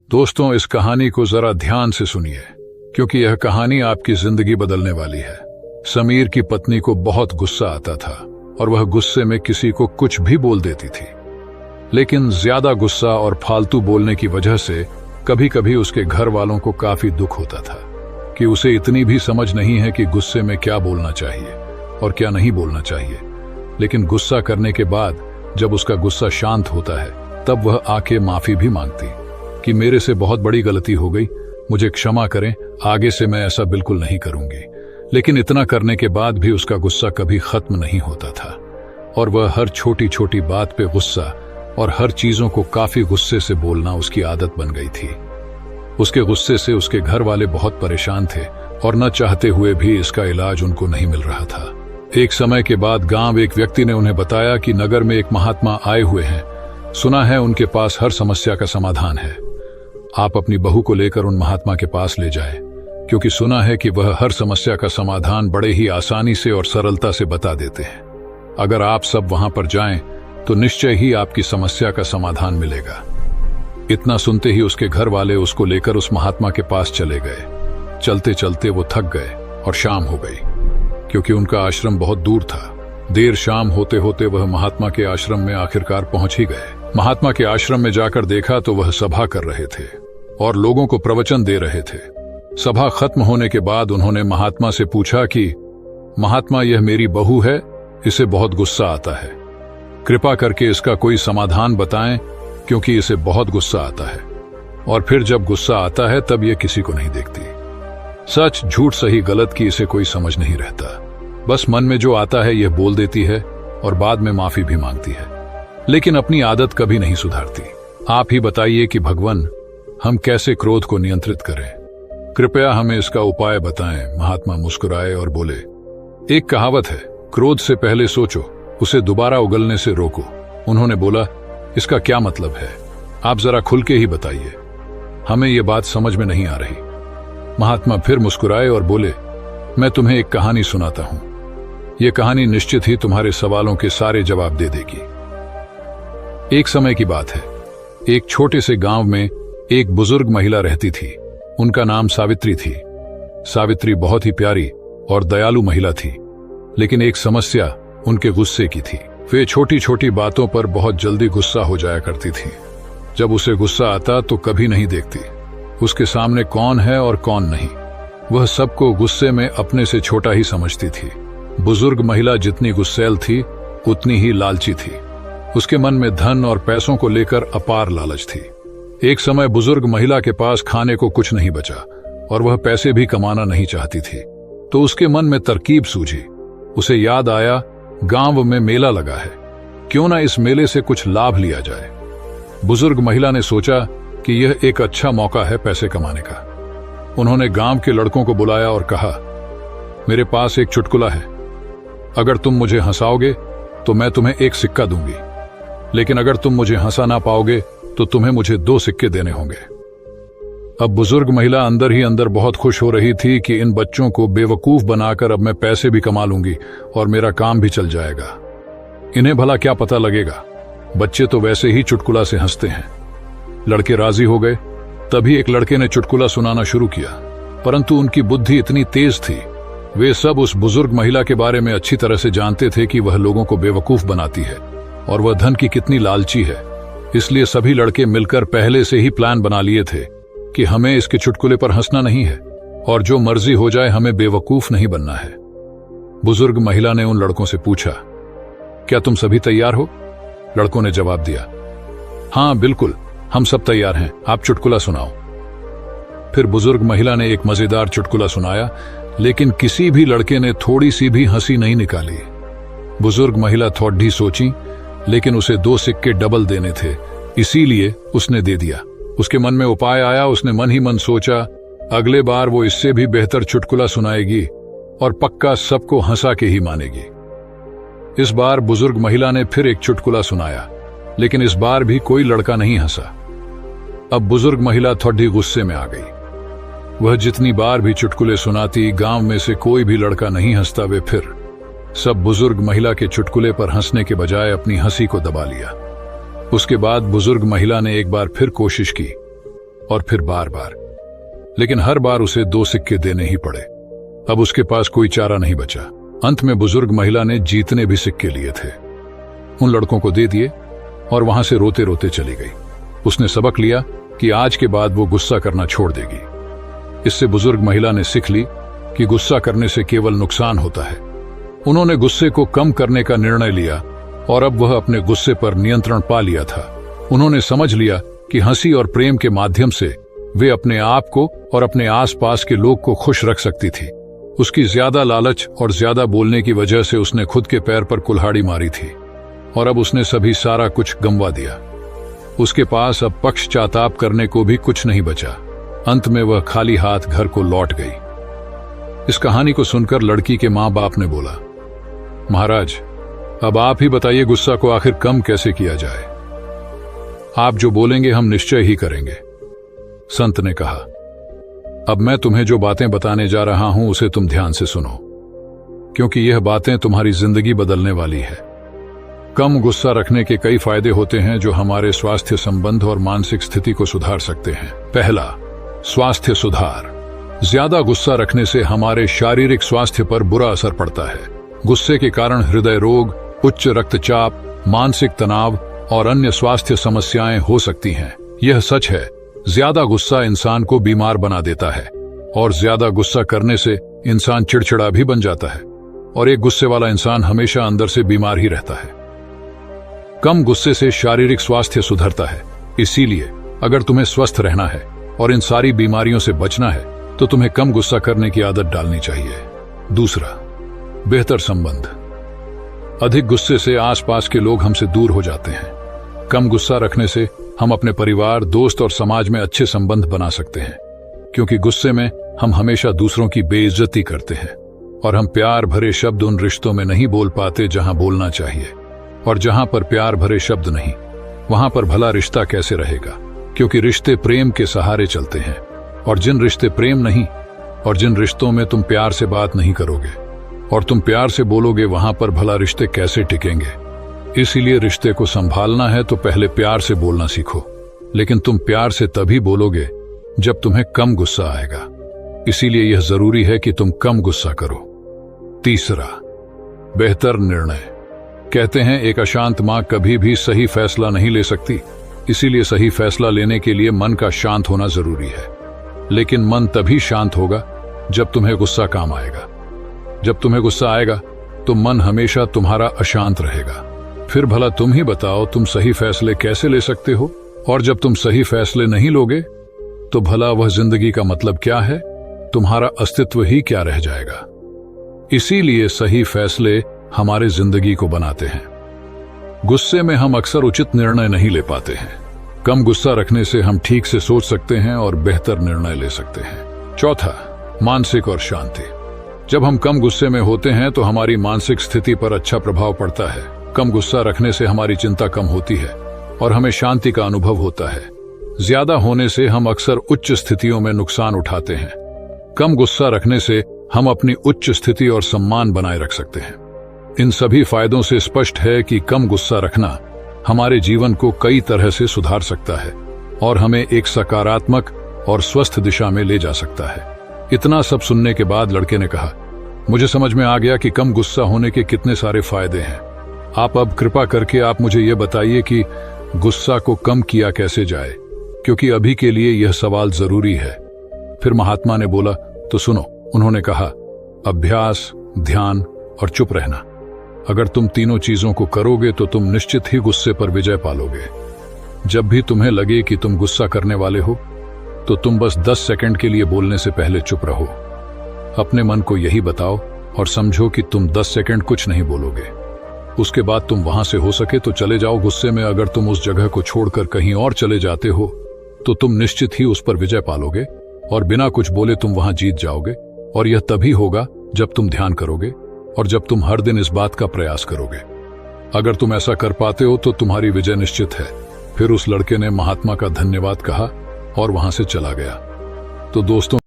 दोस्तों, इस कहानी को जरा ध्यान से सुनिए, क्योंकि यह कहानी आपकी जिंदगी बदलने वाली है। समीर की पत्नी को बहुत गुस्सा आता था और वह गुस्से में किसी को कुछ भी बोल देती थी। लेकिन ज्यादा गुस्सा और फालतू बोलने की वजह से कभी कभी उसके घर वालों को काफी दुख होता था कि उसे इतनी भी समझ नहीं है कि गुस्से में क्या बोलना चाहिए और क्या नहीं बोलना चाहिए। लेकिन गुस्सा करने के बाद जब उसका गुस्सा शांत होता है, तब वह आके माफी भी मांगती कि मेरे से बहुत बड़ी गलती हो गई, मुझे क्षमा करें, आगे से मैं ऐसा बिल्कुल नहीं करूंगी। लेकिन इतना करने के बाद भी उसका गुस्सा कभी खत्म नहीं होता था और वह हर छोटी छोटी बात पे गुस्सा और हर चीजों को काफी गुस्से से बोलना उसकी आदत बन गई थी। उसके गुस्से से उसके घर वाले बहुत परेशान थे और न चाहते हुए भी इसका इलाज उनको नहीं मिल रहा था। एक समय के बाद गांव एक व्यक्ति ने उन्हें बताया कि नगर में एक महात्मा आए हुए हैं, सुना है उनके पास हर समस्या का समाधान है। आप अपनी बहू को लेकर उन महात्मा के पास ले जाएं, क्योंकि सुना है कि वह हर समस्या का समाधान बड़े ही आसानी से और सरलता से बता देते हैं। अगर आप सब वहां पर जाएं तो निश्चय ही आपकी समस्या का समाधान मिलेगा। इतना सुनते ही उसके घर वाले उसको लेकर उस महात्मा के पास चले गए। चलते चलते वो थक गए और शाम हो गई, क्योंकि उनका आश्रम बहुत दूर था। देर शाम होते होते वह महात्मा के आश्रम में आखिरकार पहुंच ही गए। महात्मा के आश्रम में जाकर देखा तो वह सभा कर रहे थे और लोगों को प्रवचन दे रहे थे। सभा खत्म होने के बाद उन्होंने महात्मा से पूछा कि महात्मा, यह मेरी बहू है, इसे बहुत गुस्सा आता है, कृपा करके इसका कोई समाधान बताएं, क्योंकि इसे बहुत गुस्सा आता है और फिर जब गुस्सा आता है तब यह किसी को नहीं देखती। सच झूठ सही गलत की इसे कोई समझ नहीं रहता, बस मन में जो आता है यह बोल देती है और बाद में माफी भी मांगती है, लेकिन अपनी आदत कभी नहीं सुधारती। आप ही बताइए कि भगवान, हम कैसे क्रोध को नियंत्रित करें? कृपया हमें इसका उपाय बताएं। महात्मा मुस्कुराए और बोले, एक कहावत है, क्रोध से पहले सोचो, उसे दोबारा उगलने से रोको। उन्होंने बोला, इसका क्या मतलब है? आप जरा खुल के ही बताइए, हमें यह बात समझ में नहीं आ रही। महात्मा फिर मुस्कुराए और बोले, मैं तुम्हें एक कहानी सुनाता हूं। यह कहानी निश्चित ही तुम्हारे सवालों के सारे जवाब दे देगी। एक समय की बात है, एक छोटे से गांव में एक बुजुर्ग महिला रहती थी। उनका नाम सावित्री थी। सावित्री बहुत ही प्यारी और दयालु महिला थी, लेकिन एक समस्या उनके गुस्से की थी। वे छोटी छोटी बातों पर बहुत जल्दी गुस्सा हो जाया करती थी। जब उसे गुस्सा आता तो कभी नहीं देखती उसके सामने कौन है और कौन नहीं। वह सबको गुस्से में अपने से छोटा ही समझती थी। बुजुर्ग महिला जितनी गुस्सैल थी उतनी ही लालची थी। उसके मन में धन और पैसों को लेकर अपार लालच थी। एक समय बुजुर्ग महिला के पास खाने को कुछ नहीं बचा और वह पैसे भी कमाना नहीं चाहती थी। तो उसके मन में तरकीब सूझी। उसे याद आया, गांव में मेला लगा है, क्यों ना इस मेले से कुछ लाभ लिया जाए। बुजुर्ग महिला ने सोचा कि यह एक अच्छा मौका है पैसे कमाने का। उन्होंने गांव के लड़कों को बुलाया और कहा, मेरे पास एक चुटकुला है, अगर तुम मुझे हंसाओगे तो मैं तुम्हें एक सिक्का दूंगी, लेकिन अगर तुम मुझे हंसा ना पाओगे तो तुम्हें मुझे 2 सिक्के देने होंगे। अब बुजुर्ग महिला अंदर ही अंदर बहुत खुश हो रही थी कि इन बच्चों को बेवकूफ बनाकर अब मैं पैसे भी कमा लूंगी और मेरा काम भी चल जाएगा। इन्हें भला क्या पता लगेगा, बच्चे तो वैसे ही चुटकुला से हंसते हैं। लड़के राजी हो गए। तभी एक लड़के ने चुटकुला सुनाना शुरू किया, परंतु उनकी बुद्धि इतनी तेज थी, वे सब उस बुजुर्ग महिला के बारे में अच्छी तरह से जानते थे कि वह लोगों को बेवकूफ बनाती है और वह धन की कितनी लालची है। इसलिए सभी लड़के मिलकर पहले से ही प्लान बना लिए थे कि हमें इसके चुटकुले पर हंसना नहीं है और जो मर्जी हो जाए, हमें बेवकूफ नहीं बनना है। बुजुर्ग महिला ने उन लड़कों से पूछा, क्या तुम सभी तैयार हो? लड़कों ने जवाब दिया, हाँ बिल्कुल, हम सब तैयार हैं, आप चुटकुला सुनाओ। फिर बुजुर्ग महिला ने एक मजेदार चुटकुला सुनाया, लेकिन किसी भी लड़के ने थोड़ी सी भी हंसी नहीं निकाली। बुजुर्ग महिला थोड़ी सोची, लेकिन उसे 2 सिक्के डबल देने थे, इसीलिए उसने दे दिया। उसके मन में उपाय आया। उसने मन ही मन सोचा, अगले बार वो इससे भी बेहतर चुटकुला सुनाएगी और पक्का सबको हंसा के ही मानेगी। इस बार बुजुर्ग महिला ने फिर एक चुटकुला सुनाया, लेकिन इस बार भी कोई लड़का नहीं हंसा। अब बुजुर्ग महिला थोड़ी गुस्से में आ गई। वह जितनी बार भी चुटकुले सुनाती, गांव में से कोई भी लड़का नहीं हंसता। वे फिर सब बुजुर्ग महिला के चुटकुले पर हंसने के बजाय अपनी हंसी को दबा लिया। उसके बाद बुजुर्ग महिला ने एक बार फिर कोशिश की, और फिर बार बार, लेकिन हर बार उसे 2 सिक्के देने ही पड़े। अब उसके पास कोई चारा नहीं बचा। अंत में बुजुर्ग महिला ने जीतने भी सिक्के लिए थे, उन लड़कों को दे दिए और वहां से रोते रोते चली गई। उसने सबक लिया कि आज के बाद वो गुस्सा करना छोड़ देगी। इससे बुजुर्ग महिला ने सीख ली कि गुस्सा करने से केवल नुकसान होता है। उन्होंने गुस्से को कम करने का निर्णय लिया और अब वह अपने गुस्से पर नियंत्रण पा लिया था। उन्होंने समझ लिया कि हंसी और प्रेम के माध्यम से वे अपने आप को और अपने आसपास के लोग को खुश रख सकती थी। उसकी ज्यादा लालच और ज्यादा बोलने की वजह से उसने खुद के पैर पर कुल्हाड़ी मारी थी और अब उसने सभी सारा कुछ गंवा दिया। उसके पास अब पक्षचाताप करने को भी कुछ नहीं बचा। अंत में वह खाली हाथ घर को लौट गई। इस कहानी को सुनकर लड़की के मां बाप ने बोला, महाराज, अब आप ही बताइए गुस्सा को आखिर कम कैसे किया जाए। आप जो बोलेंगे हम निश्चय ही करेंगे। संत ने कहा, अब मैं तुम्हें जो बातें बताने जा रहा हूं उसे तुम ध्यान से सुनो, क्योंकि यह बातें तुम्हारी जिंदगी बदलने वाली है। कम गुस्सा रखने के कई फायदे होते हैं जो हमारे स्वास्थ्य संबंध और मानसिक स्थिति को सुधार सकते हैं। पहला, स्वास्थ्य सुधार। ज्यादा गुस्सा रखने से हमारे शारीरिक स्वास्थ्य पर बुरा असर पड़ता है। गुस्से के कारण हृदय रोग, उच्च रक्तचाप, मानसिक तनाव और अन्य स्वास्थ्य समस्याएं हो सकती हैं। यह सच है, ज्यादा गुस्सा इंसान को बीमार बना देता है और ज्यादा गुस्सा करने से इंसान चिड़चिड़ा भी बन जाता है और एक गुस्से वाला इंसान हमेशा अंदर से बीमार ही रहता है। कम गुस्से से शारीरिक स्वास्थ्य सुधरता है। इसीलिए अगर तुम्हें स्वस्थ रहना है और इन सारी बीमारियों से बचना है तो तुम्हें कम गुस्सा करने की आदत डालनी चाहिए। दूसरा, बेहतर संबंध। अधिक गुस्से से आसपास के लोग हमसे दूर हो जाते हैं। कम गुस्सा रखने से हम अपने परिवार, दोस्त और समाज में अच्छे संबंध बना सकते हैं, क्योंकि गुस्से में हम हमेशा दूसरों की बेइज्जती करते हैं और हम प्यार भरे शब्द उन रिश्तों में नहीं बोल पाते जहां बोलना चाहिए। और जहां पर प्यार भरे शब्द नहीं, वहां पर भला रिश्ता कैसे रहेगा, क्योंकि रिश्ते प्रेम के सहारे चलते हैं। और जिन रिश्ते प्रेम नहीं और जिन रिश्तों में तुम प्यार से बात नहीं करोगे और तुम प्यार से बोलोगे, वहां पर भला रिश्ते कैसे टिकेंगे। इसीलिए रिश्ते को संभालना है तो पहले प्यार से बोलना सीखो, लेकिन तुम प्यार से तभी बोलोगे जब तुम्हें कम गुस्सा आएगा। इसीलिए यह जरूरी है कि तुम कम गुस्सा करो। तीसरा, बेहतर निर्णय। कहते हैं एक अशांत मां कभी भी सही फैसला नहीं ले सकती, इसीलिए सही फैसला लेने के लिए मन का शांत होना जरूरी है। लेकिन मन तभी शांत होगा जब तुम्हें गुस्सा काम आएगा। जब तुम्हें गुस्सा आएगा तो मन हमेशा तुम्हारा अशांत रहेगा। फिर भला तुम ही बताओ, तुम सही फैसले कैसे ले सकते हो? और जब तुम सही फैसले नहीं लोगे तो भला वह जिंदगी का मतलब क्या है? तुम्हारा अस्तित्व ही क्या रह जाएगा? इसीलिए सही फैसले हमारे जिंदगी को बनाते हैं। गुस्से में हम अक्सर उचित निर्णय नहीं ले पाते हैं। कम गुस्सा रखने से हम ठीक से सोच सकते हैं और बेहतर निर्णय ले सकते हैं। चौथा, मानसिक और शांति। जब हम कम गुस्से में होते हैं तो हमारी मानसिक स्थिति पर अच्छा प्रभाव पड़ता है। कम गुस्सा रखने से हमारी चिंता कम होती है और हमें शांति का अनुभव होता है। ज्यादा होने से हम अक्सर उच्च स्थितियों में नुकसान उठाते हैं। कम गुस्सा रखने से हम अपनी उच्च स्थिति और सम्मान बनाए रख सकते हैं। इन सभी फायदों से स्पष्ट है कि कम गुस्सा रखना हमारे जीवन को कई तरह से सुधार सकता है और हमें एक सकारात्मक और स्वस्थ दिशा में ले जा सकता है। इतना सब सुनने के बाद लड़के ने कहा, मुझे समझ में आ गया कि कम गुस्सा होने के कितने सारे फायदे हैं। आप अब कृपा करके आप मुझे ये बताइए कि गुस्सा को कम किया कैसे जाए, क्योंकि अभी के लिए यह सवाल जरूरी है। फिर महात्मा ने बोला, तो सुनो। उन्होंने कहा, अभ्यास, ध्यान और चुप रहना। अगर तुम तीनों चीजों को करोगे तो तुम निश्चित ही गुस्से पर विजय पालोगे। जब भी तुम्हें लगे कि तुम गुस्सा करने वाले हो तो तुम बस 10 सेकंड के लिए बोलने से पहले चुप रहो। अपने मन को यही बताओ और समझो कि तुम 10 सेकंड कुछ नहीं बोलोगे। उसके बाद तुम वहां से हो सके तो चले जाओ गुस्से में। अगर तुम उस जगह को छोड़कर कहीं और चले जाते हो तो तुम निश्चित ही उस पर विजय पालोगे और बिना कुछ बोले तुम वहां जीत जाओगे। और यह तभी होगा जब तुम ध्यान करोगे और जब तुम हर दिन इस बात का प्रयास करोगे। अगर तुम ऐसा कर पाते हो तो तुम्हारी विजय निश्चित है। फिर उस लड़के ने महात्मा का धन्यवाद कहा और वहां से चला गया। तो दोस्तों,